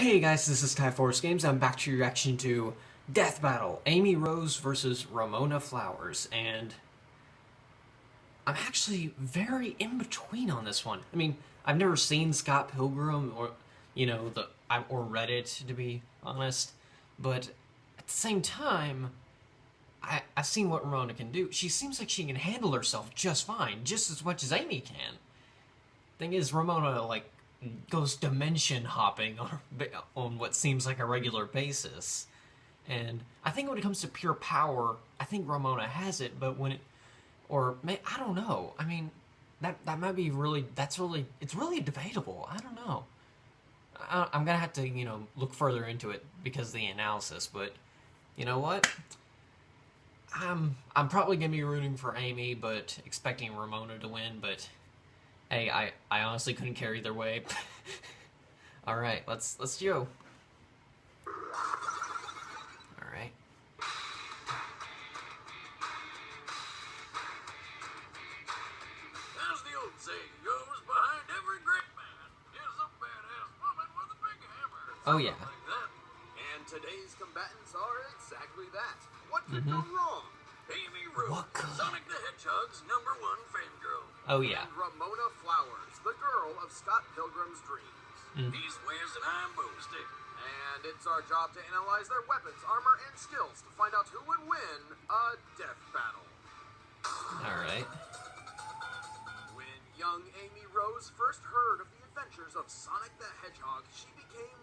Hey guys, this is Ty Force Games. I'm back to your reaction to Death Battle, Amy Rose versus Ramona Flowers, and I'm actually very in between on this one. I mean, I've never seen Scott Pilgrim or or read it, to be honest, but at the same time, I've seen what Ramona can do. She seems like she can handle herself just fine, just as much as Amy can. Thing is, Ramona goes dimension hopping on what seems like a regular basis. And I think when it comes to pure power, I think Ramona has it, but I don't know. I mean, that might be really, it's really debatable. I don't know. I'm gonna have to, look further into it because of the analysis, but you know what? I'm probably gonna be rooting for Amy, but expecting Ramona to win, but hey, I honestly couldn't care either way. Alright, let's go. Alright. As the old saying goes, behind every great man is a badass woman with a big hammer. Oh yeah. Like that. And today's combatants are exactly that. What could go wrong? Amy Rose, Sonic the Hedgehog's #1 fangirl. Oh yeah. And Ramona Flowers, the girl of Scott Pilgrim's dreams. He swears and I'm boasting. And it's our job to analyze their weapons, armor, and skills to find out who would win a death battle. Alright. When young Amy Rose first heard of the adventures of Sonic the Hedgehog, she became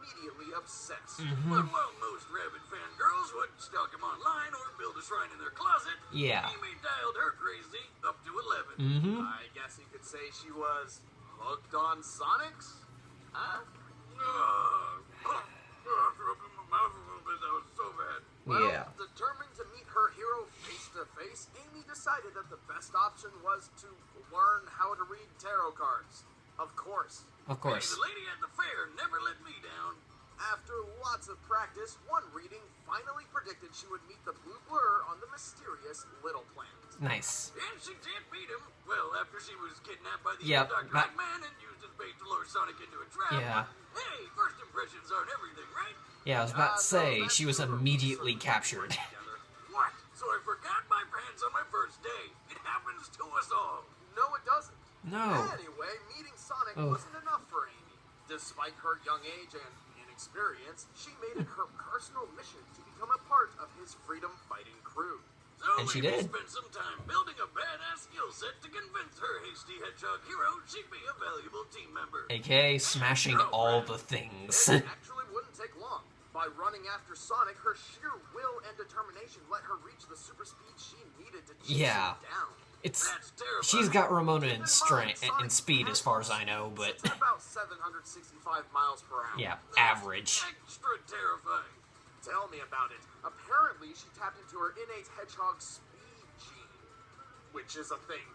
immediately obsessed. But while most rabid fangirls would stalk him online or build a shrine in their closet, Yeah. Amy dialed her crazy up to 11. I guess you could say she was hooked on Sonics? Huh? That was so bad. Well, Yeah. determined to meet her hero face to face, Amy decided that the best option was to learn how to read tarot cards. Of course. Of course. Hey, the lady at the fair never let me down. After lots of practice, one reading finally predicted she would meet the blue blur on the mysterious little plant. Nice. And she did beat him. Well, after she was kidnapped by the Yep, Dr. but- Eggman and used as bait to lure Sonic into a trap. Yeah. Hey, first impressions aren't everything, right? Yeah, I was about to say, No, she was that's immediately true. captured. What? So I forgot my pants on my first day. It happens to us all. No, it doesn't. No. Anyway, meeting Sonic Oh. wasn't enough for Amy. Despite her young age and inexperience, she made it her personal mission to become a part of his freedom-fighting crew. So And she Amy did. spent some time building a badass skill set to convince her hasty hedgehog hero she'd be a valuable team member. AKA smashing all the things. It actually wouldn't take long. By running after Sonic, her sheer will and determination let her reach the super speed she needed to chase Yeah. him down. It's That's she's got Ramona Keep in in strength mind, and speed as far as I know, but It's about 765 miles per hour. yeah, That's average. Extra terrifying. Tell me about it. Apparently, she tapped into her innate hedgehog speed gene, which is a thing.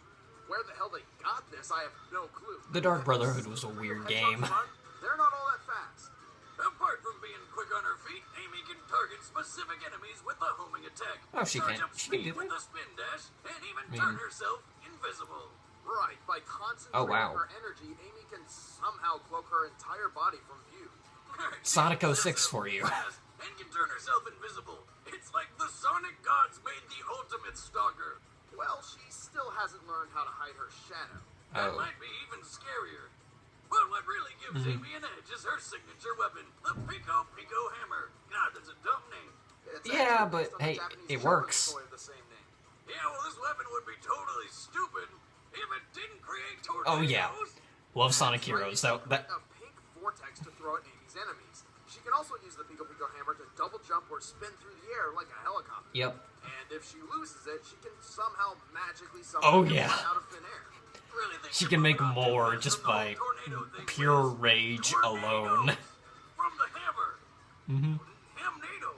Where the hell they got this, I have no clue. The Dark Brotherhood was a weird game. They're not all that fast. Apart from being quick on her feet, Amy can target specific enemies with a homing attack. Oh, she Charge can. up She can speed do with that? a spin dash, and even mean- turn herself invisible. Right, by concentrating wow. her energy, Amy can somehow cloak her entire body from view. Sonic She's 06 for you. fast and can turn herself invisible. It's like the Sonic gods made the ultimate stalker. Well, she still hasn't learned how to hide her shadow. That Oh. might be even scarier. But what really gives Amy an edge is her signature weapon, the Pico Pico Hammer. God, that's a dumb name. It's Yeah, actually but based on the hey, Japanese it children's works. toy of the same name. Yeah, well, this weapon would be totally stupid if it didn't create tornadoes. Oh yeah, love Sonic Heroes. That A pink vortex to throw at Amy's enemies. She can also use the Pico Pico Hammer to double jump or spin through the air like a helicopter. Yep. And if she loses it, she can somehow magically Oh, summon it yeah. out of thin air. Really think She you're can make moving on more to just the whole by tornado thing, pure Liz. rage alone. Tornadoes from the hammer. Hamnado.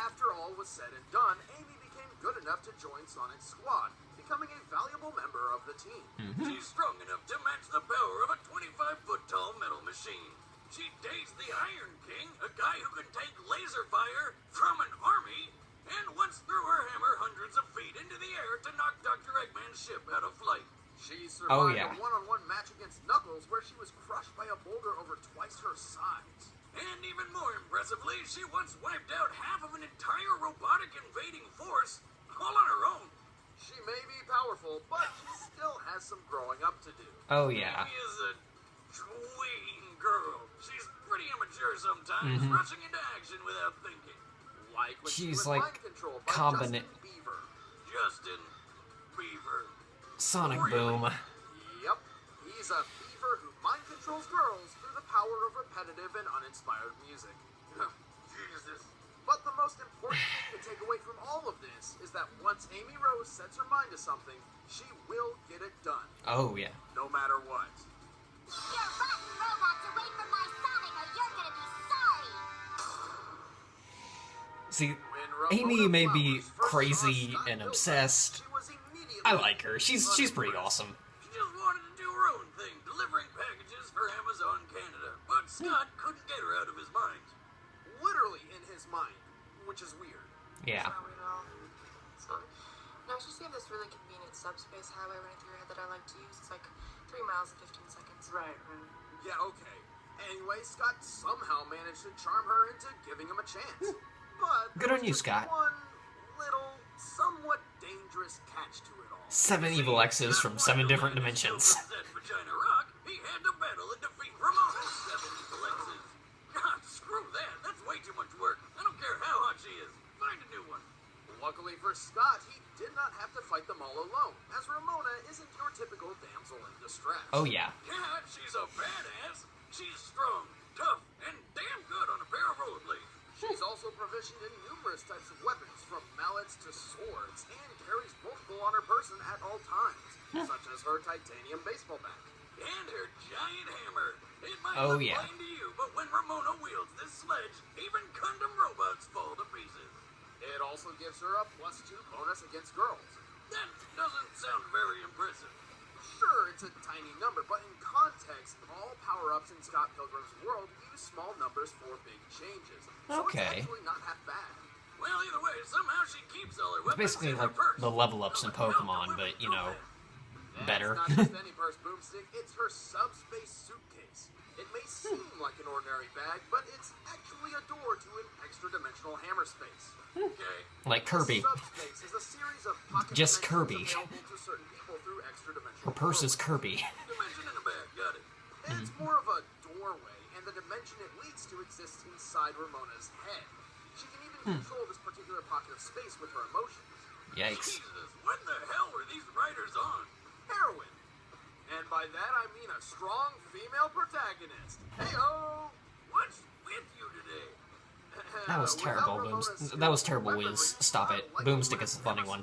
After all was said and done, Amy became good enough to join Sonic's squad, becoming a valuable member of the team. She's strong enough to match the power of a 25-foot-tall metal machine. She dates the Iron King, a guy who can take laser fire from an army, and once threw her hammer hundreds of feet into the air to knock Dr. Eggman's ship out of flight. She survived Oh, yeah. a one-on-one match against Knuckles where she was crushed by a boulder over twice her size. And even more impressively, she once wiped out half of an entire robotic invading force all on her own. She may be powerful, but she still has some growing up to do. Oh, yeah. Amy is a tween girl. She's pretty immature sometimes, rushing into action without thinking. Like when she was like mind controlled by combinate Justin Bieber. Justin Bieber. Sonic Really? Boom. Yep. He's a beaver who mind controls girls through the power of repetitive and uninspired music. Jesus. But the most important thing to take away from all of this is that once Amy Rose sets her mind to something, she will get it done. Oh, yeah. No matter what. You're rotten robots away from my Sonic or you're gonna be sorry! See, When Ramona Amy may be Flowers first crazy saw Scott and Pilgrim, obsessed. she was immediately I like her. She's pretty unimpressed. awesome. She just wanted to do her own thing, delivering packages for Amazon Canada. But Scott couldn't get her out of his mind. Literally in his mind, which is weird. Yeah. Not weird at all. So, no, I just have this really convenient subspace highway running through your head that I like to use. It's like 3 miles in 15 seconds. Right. Yeah, okay. Anyway, Scott somehow managed to charm her into giving him a chance. But Good there on was you, just Scott. one little, somewhat dangerous catch to it all. 7 evil X's from 7 different dimensions. Vagina Rock, he had to battle and defeat Ramona's 7 evil X's. God, screw that. That's way too much work. I don't care how hot she is. Find a new one. Luckily for Scott, he did not have to fight them all alone, as Ramona isn't your typical damsel in distress. Oh, yeah. Yeah, she's a badass. She's strong, tough, and damn good on a pair of rollerblades. She's also proficient in numerous types of weapons, from mallets to swords, and carries multiple on her person at all times, such as her titanium baseball bat. And her giant hammer. It might Oh, look yeah. plain to you, but when Ramona wields this sledge, even Gundam robots fall to pieces. It also gives her a +2 bonus against girls. That doesn't sound very impressive. Sure, it's a tiny number, but in context, all power-ups in Scott Pilgrim's world use small numbers for big changes. So Okay. it's actually not half bad. Well, either way, somehow she keeps all her It's weapons basically in her like purse. the level ups in Pokemon, but, you know, better. That's not just any purse, Boomstick. It's her subspace suitcase. It may seem like an ordinary bag, but it's actually a door to an extra-dimensional hammer space. Okay? Like Kirby. Subspace is a series of pocket Just Kirby. dimensions available to certain people through Her extra-dimensional purse is portals. Kirby. Dimension in a bag, got it. It's more of a doorway, and the dimension it leads to exists inside Ramona's head. She can even control this particular pocket of space with her emotions. Yikes. Jesus, what the hell were these writers on? Heroin. And by that I mean a strong female protagonist. Hey-oh! What's with you today? That was terrible, Booms. That was terrible, Wiz. Stop it. Boomstick is a funny one.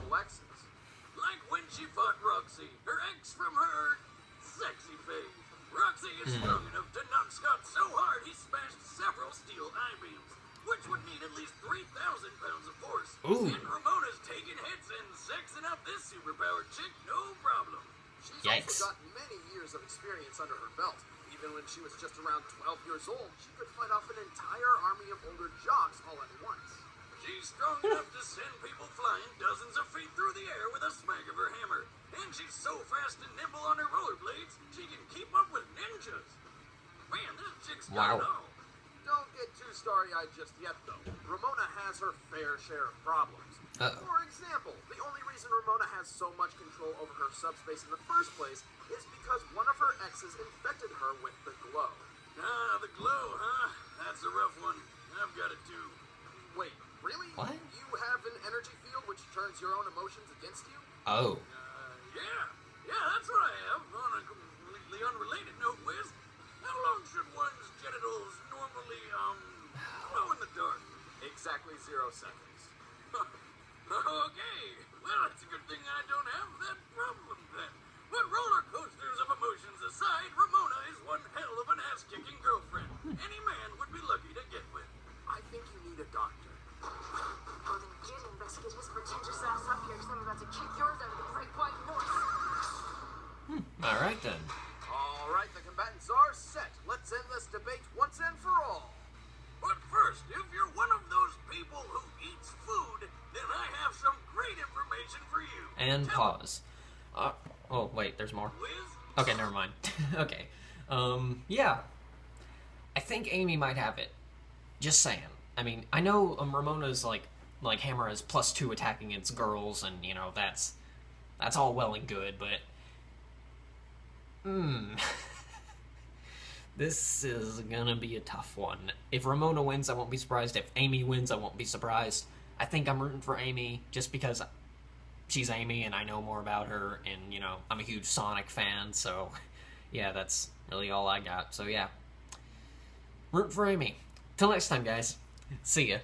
Like when she fought Roxy, her ex from her sexy phase. Roxy is strong enough to knock Scott so hard he smashed several steel I-beams, which would need at least 3,000 pounds of force. Ooh. And Ramona's taking hits and sexing up this superpowered chick, no problem. She's Yikes. also got many years of experience under her belt. Even when she was just around 12 years old, she could fight off an entire army of older jocks all at once. She's strong enough to send people flying dozens of feet through the air with a smack of her hammer. And she's so fast and nimble on her rollerblades, she can keep up with ninjas. Man, this chick's got it all. Don't get too starry-eyed just yet, though. Ramona has her fair share of problems. For example, the only reason Ramona has so much control over her subspace in the first place is because one of her exes infected her with the glow. Ah, the glow, huh? That's a rough one. I've got it too. Wait, really? What? You have an energy field which turns your own emotions against you? Oh. Yeah. Yeah, that's what I have. On a completely unrelated note, Wiz, how long should one's genitals normally, glow in the dark? Exactly 0 seconds. Okay. Well, it's a good thing I don't have that problem then. But roller coasters of emotions aside, Ramona is one hell of an ass-kicking girlfriend. Any man would be lucky to get with. I think you need a doctor. Well, then get investigators, pretend your ass up here, because I'm about to kick yours out of the great white north. Alright then. All right, the combatants are set. Let's end this debate once and for all. But first, if you're one of those people who eats food, then I have some great information for you. And Tell pause. Oh, wait, there's more. Wiz? Okay, never mind. Okay. Yeah. I think Amy might have it. Just saying. I mean, I know Ramona's like Hammer is +2 attacking against girls, and you know that's all well and good, but this is gonna be a tough one. If Ramona wins, I won't be surprised. If Amy wins, I won't be surprised. I think I'm rooting for Amy just because she's Amy and I know more about her, and you know I'm a huge Sonic fan, so yeah, that's really all I got. So yeah, rooting for Amy. Till next time, guys. See ya.